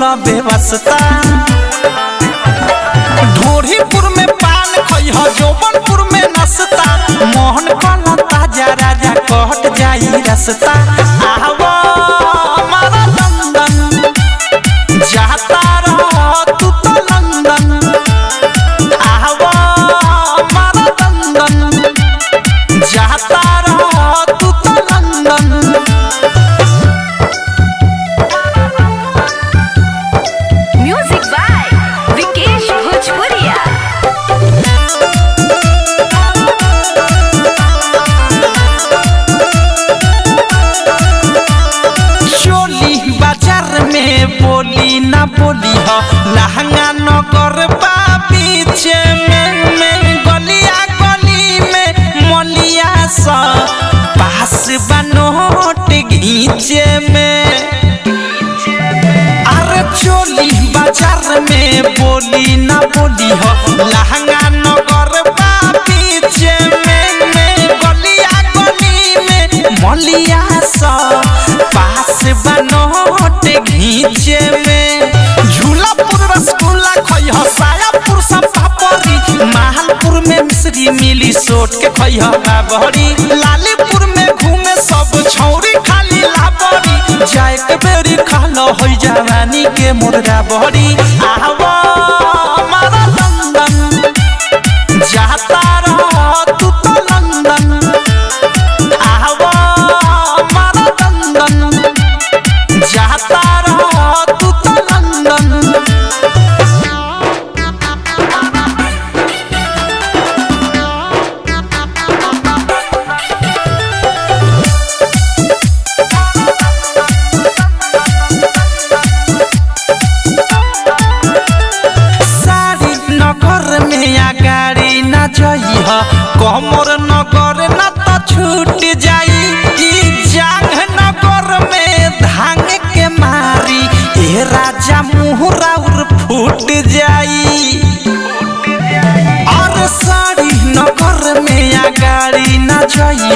फूल बेवस्ता। ढोरीपुर में पान खइह जौबनपुर में नसता। मोहन काला ताजा राजा कहट जाई रसता। आवा हमारा लंदन जाता रह तू तो लंदन। आवा हमारा लंदन जाता रह तू तो लंदन। म्यूजिक बाय विकेश भोजपुरिया। चोली बाजार में बोली ना बोली हो लहंगा नगर बा बीच में गलिया गली में मलिया सा पास बनोट घींचे में। अरे चोली बाजार में बोली ना बोली हो लहंगा नगर बा बीच में गलिया गली में मलिया सा पास बनोट घींचे में। झूलापुर रसगुल्ला खइह सायापुर सब पापड़ी। महलपुर में मिश्री मिली सोट के खइह बाबरी। लालीपुर में घूमे सब छौरी खाली लाबरी। जाए के बेरी खालो होई जवानी के मुर्गा बहरी। आवा हमारा लंदन जाता रह तू तो लंदन। आवा हमारा लंदन जाता रह तू तो लंदन। सारी नगर में या गाड़ी ना जइह कमर नगर ना तो छूट जाई। ई जांग नगर में धांग के मारी ए राजा मुहरा उर फूट जाई। और सारी नगर में या गाड़ी ना जइह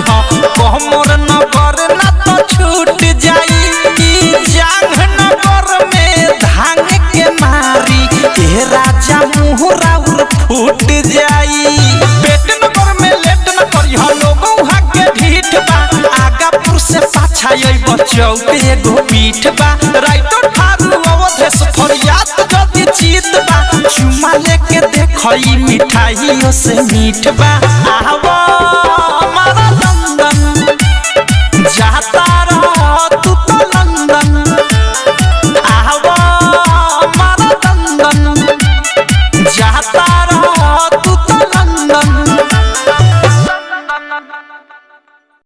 कमर नगर ना तो छूट जाई। ई जांग नगर में धांग के मारी ए राजा मुहरा उर फूट जाई। पेट नगर में लेट न करिह लोगों हक के ढीठ बा। आगापुर से पाछा अइब चौक एगो पीठ बा। राइटर थारू अवधेश फरियाद जदी चीत बा। चुमा लेके देखई मिठाइयों से मीठ बा। आवा